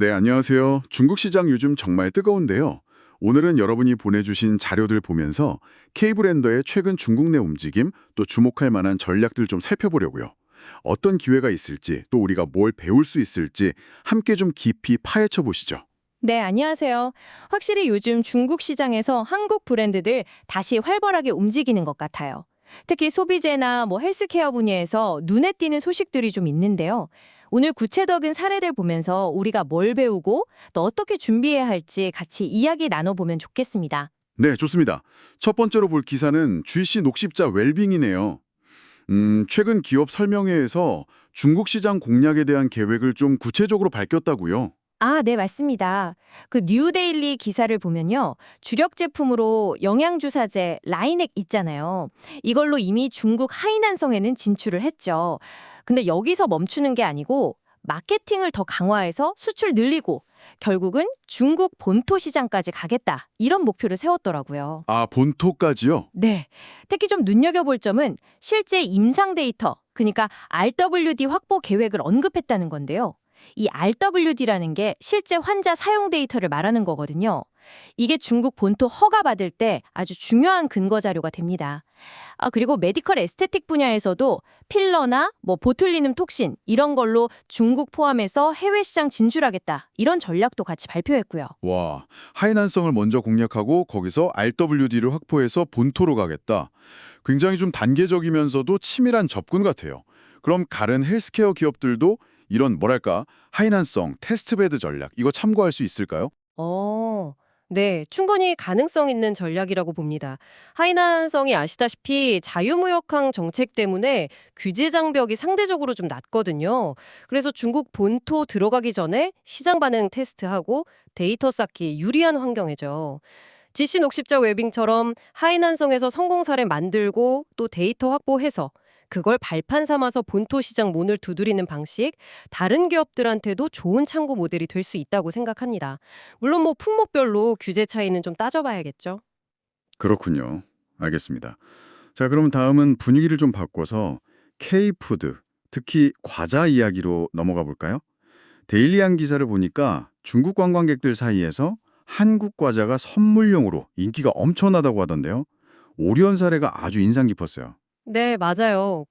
네, 안녕하세요. 중국 시장 요즘 정말 뜨거운데요. 오늘은 여러분이 보내주신 자료들 보면서 K브랜더의 최근 중국 내 움직임, 또 주목할 만한 전략들 좀 살펴보려고요. 어떤 기회가 있을지, 또 우리가 뭘 배울 수 있을지 함께 좀 깊이 파헤쳐 보시죠. 네, 안녕하세요. 확실히 요즘 중국 시장에서 한국 브랜드들 다시 활발하게 움직이는 것 같아요. 특히 소비재나 헬스케어 분야에서 눈에 띄는 소식들이 좀 있는데요. 오늘 구체적인 사례들 보면서 우리가 뭘 배우고 또 어떻게 준비해야 할지 같이 이야기 나눠보면 좋겠습니다. 네, 좋습니다. 첫 번째로 볼 기사는 GC 녹십자 웰빙이네요. 최근 기업 설명회에서 중국 시장 공략에 대한 계획을 좀 구체적으로 밝혔다고요. 아, 네, 맞습니다. 그 뉴데일리 기사를 보면요. 주력 제품으로 영양주사제 라이넥 있잖아요. 이걸로 이미 중국 하이난성에는 진출을 했죠. 근데 여기서 멈추는 게 아니고 마케팅을 더 강화해서 수출 늘리고 결국은 중국 본토 시장까지 가겠다. 이런 목표를 세웠더라고요. 아, 본토까지요? 네. 특히 좀 눈여겨볼 점은 실제 임상 데이터, 그러니까 RWD 확보 계획을 언급했다는 건데요. 이 RWD라는 게 실제 환자 사용 데이터를 말하는 거거든요. 이게 중국 본토 허가 받을 때 아주 중요한 근거 자료가 됩니다. 그리고 메디컬 에스테틱 분야에서도 필러나 보툴리눔 톡신 이런 걸로 중국 포함해서 해외 시장 진출하겠다. 이런 전략도 같이 발표했고요. 와, 하이난성을 먼저 공략하고 거기서 RWD를 확보해서 본토로 가겠다. 굉장히 좀 단계적이면서도 치밀한 접근 같아요. 그럼 다른 헬스케어 기업들도 이런 뭐랄까 하이난성 테스트베드 전략 이거 참고할 수 있을까요? 네, 충분히 가능성 있는 전략이라고 봅니다. 하이난성이 아시다시피 자유무역항 정책 때문에 규제 장벽이 상대적으로 좀 낮거든요. 그래서 중국 본토 들어가기 전에 시장 반응 테스트하고 데이터 쌓기 유리한 환경이죠. GC 녹십자 웨빙처럼 하이난성에서 성공 사례 만들고 또 데이터 확보해서 그걸 발판 삼아서 본토 시장 문을 두드리는 방식, 다른 기업들한테도 좋은 참고 모델이 될 수 있다고 생각합니다. 물론 품목별로 규제 차이는 좀 따져봐야겠죠. 그렇군요. 알겠습니다. 자, 그럼 다음은 분위기를 좀 바꿔서 K푸드, 특히 과자 이야기로 넘어가 볼까요? 데일리한 기사를 보니까 중국 관광객들 사이에서 한국 과자가 선물용으로 인기가 엄청나다고 하던데요. 오리온 사례가 아주 인상 깊었어요. 네, 맞아요.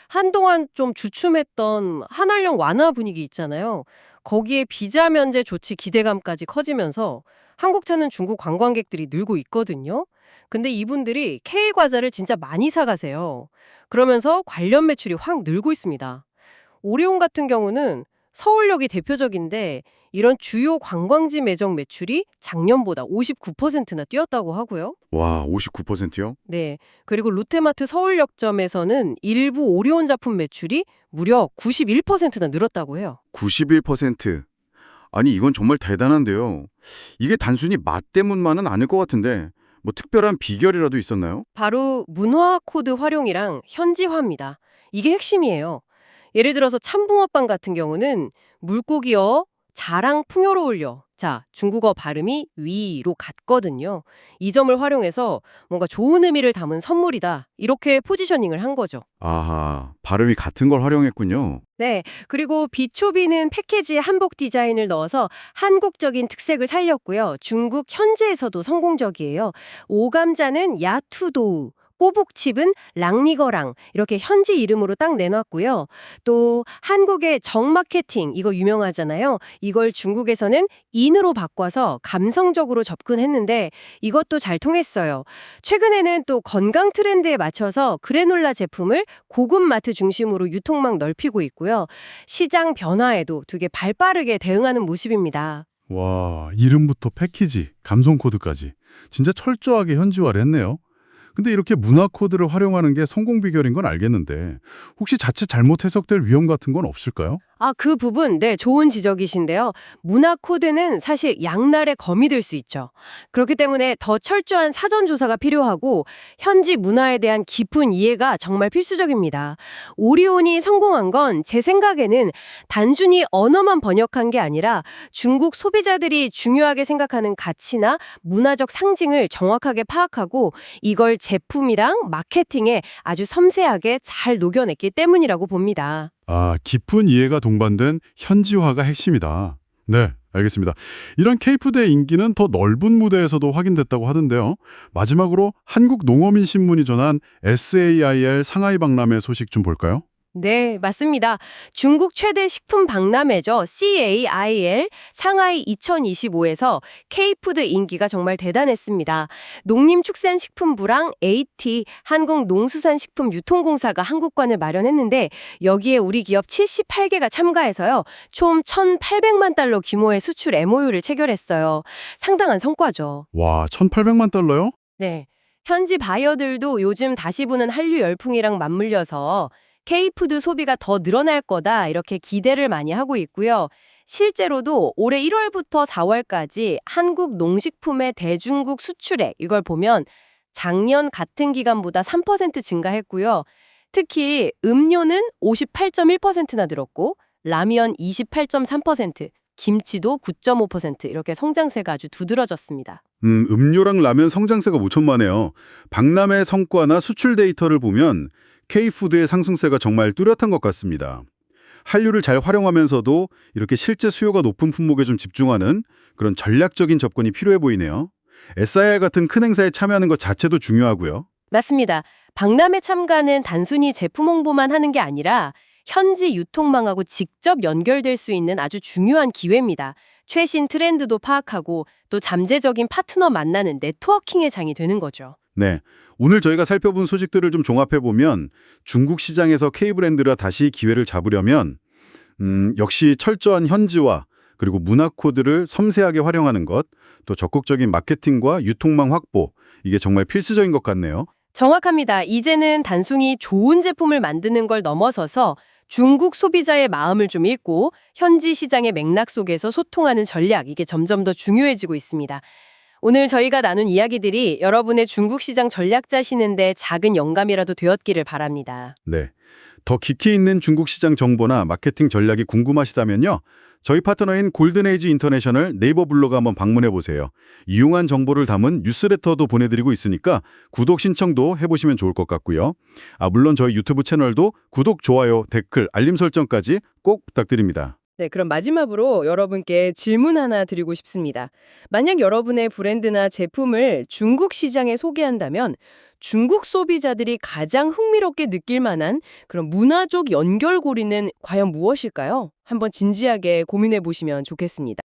한동안 좀 주춤했던 한알령 완화 분위기 있잖아요. 거기에 비자 면제 조치 기대감까지 커지면서 한국 찾는 중국 관광객들이 늘고 있거든요. 근데 이분들이 K 과자를 진짜 많이 사가세요. 그러면서 관련 매출이 확 늘고 있습니다. 오리온 같은 경우는 서울역이 대표적인데 이런 주요 관광지 매장 매출이 작년보다 59%나 뛰었다고 하고요. 와, 59%요? 네. 그리고 롯데마트 서울역점에서는 일부 오리온 작품 매출이 무려 91%나 늘었다고 해요. 91%. 아니, 이건 정말 대단한데요. 이게 단순히 맛 때문만은 아닐 것 같은데 특별한 비결이라도 있었나요? 바로 문화 코드 활용이랑 현지화입니다. 이게 핵심이에요. 예를 들어서 참붕어빵 같은 경우는 물고기어 자랑 풍요로울려. 자, 중국어 발음이 위로 같거든요. 이 점을 활용해서 뭔가 좋은 의미를 담은 선물이다. 이렇게 포지셔닝을 한 거죠. 아하, 발음이 같은 걸 활용했군요. 네. 그리고 비초비는 패키지에 한복 디자인을 넣어서 한국적인 특색을 살렸고요. 중국 현지에서도 성공적이에요. 오감자는 야투도우, 꼬북칩은 랑니거랑 이렇게 현지 이름으로 딱 내놨고요. 또 한국의 정마케팅 이거 유명하잖아요. 이걸 중국에서는 인으로 바꿔서 감성적으로 접근했는데 이것도 잘 통했어요. 최근에는 또 건강 트렌드에 맞춰서 그래놀라 제품을 고급 마트 중심으로 유통망 넓히고 있고요. 시장 변화에도 되게 발빠르게 대응하는 모습입니다. 와, 이름부터 패키지, 감성 코드까지 진짜 철저하게 현지화를 했네요. 근데 이렇게 문화 코드를 활용하는 게 성공 비결인 건 알겠는데 혹시 자칫 잘못 해석될 위험 같은 건 없을까요? 그 부분, 네, 좋은 지적이신데요. 문화 코드는 사실 양날의 검이 될 수 있죠. 그렇기 때문에 더 철저한 사전 조사가 필요하고 현지 문화에 대한 깊은 이해가 정말 필수적입니다. 오리온이 성공한 건 제 생각에는 단순히 언어만 번역한 게 아니라 중국 소비자들이 중요하게 생각하는 가치나 문화적 상징을 정확하게 파악하고 이걸 제품이랑 마케팅에 아주 섬세하게 잘 녹여냈기 때문이라고 봅니다. 아, 깊은 이해가 동반된 현지화가 핵심이다. 네, 알겠습니다. 이런 K푸드의 인기는 더 넓은 무대에서도 확인됐다고 하던데요. 마지막으로 한국농어민신문이 전한 SAIL 상하이 박람회 소식 좀 볼까요? 네, 맞습니다. 중국 최대 식품 박람회죠. CAIL 상하이 2025에서 K푸드 인기가 정말 대단했습니다. 농림축산식품부랑 AT 한국농수산식품유통공사가 한국관을 마련했는데 여기에 우리 기업 78개가 참가해서요. 총 1,800만 달러 규모의 수출 MOU를 체결했어요. 상당한 성과죠. 와, 1,800만 달러요? 네. 현지 바이어들도 요즘 다시 부는 한류 열풍이랑 맞물려서 K푸드 소비가 더 늘어날 거다 이렇게 기대를 많이 하고 있고요. 실제로도 올해 1월부터 4월까지 한국 농식품의 대중국 수출액 이걸 보면 작년 같은 기간보다 3% 증가했고요. 특히 음료는 58.1%나 늘었고 라면 28.3%, 김치도 9.5% 이렇게 성장세가 아주 두드러졌습니다. 음료랑 라면 성장세가 모천만해요. 박람회 성과나 수출 데이터를 보면 K푸드의 상승세가 정말 뚜렷한 것 같습니다. 한류를 잘 활용하면서도 이렇게 실제 수요가 높은 품목에 좀 집중하는 그런 전략적인 접근이 필요해 보이네요. SIR 같은 큰 행사에 참여하는 것 자체도 중요하고요. 맞습니다. 박람회 참가는 단순히 제품 홍보만 하는 게 아니라 현지 유통망하고 직접 연결될 수 있는 아주 중요한 기회입니다. 최신 트렌드도 파악하고 또 잠재적인 파트너 만나는 네트워킹의 장이 되는 거죠. 네, 오늘 저희가 살펴본 소식들을 좀 종합해보면 중국 시장에서 K브랜드가 다시 기회를 잡으려면 역시 철저한 현지화 그리고 문화 코드를 섬세하게 활용하는 것, 또 적극적인 마케팅과 유통망 확보, 이게 정말 필수적인 것 같네요. 정확합니다. 이제는 단순히 좋은 제품을 만드는 걸 넘어서서 중국 소비자의 마음을 좀 읽고 현지 시장의 맥락 속에서 소통하는 전략, 이게 점점 더 중요해지고 있습니다. 오늘 저희가 나눈 이야기들이 여러분의 중국 시장 전략 짜시는데 작은 영감이라도 되었기를 바랍니다. 네, 더 깊이 있는 중국 시장 정보나 마케팅 전략이 궁금하시다면요. 저희 파트너인 골든에이지 인터내셔널 네이버 블로그 한번 방문해 보세요. 유용한 정보를 담은 뉴스레터도 보내드리고 있으니까 구독 신청도 해보시면 좋을 것 같고요. 물론 저희 유튜브 채널도 구독, 좋아요, 댓글, 알림 설정까지 꼭 부탁드립니다. 네, 그럼 마지막으로 여러분께 질문 하나 드리고 싶습니다. 만약 여러분의 브랜드나 제품을 중국 시장에 소개한다면 중국 소비자들이 가장 흥미롭게 느낄 만한 그런 문화적 연결고리는 과연 무엇일까요? 한번 진지하게 고민해 보시면 좋겠습니다.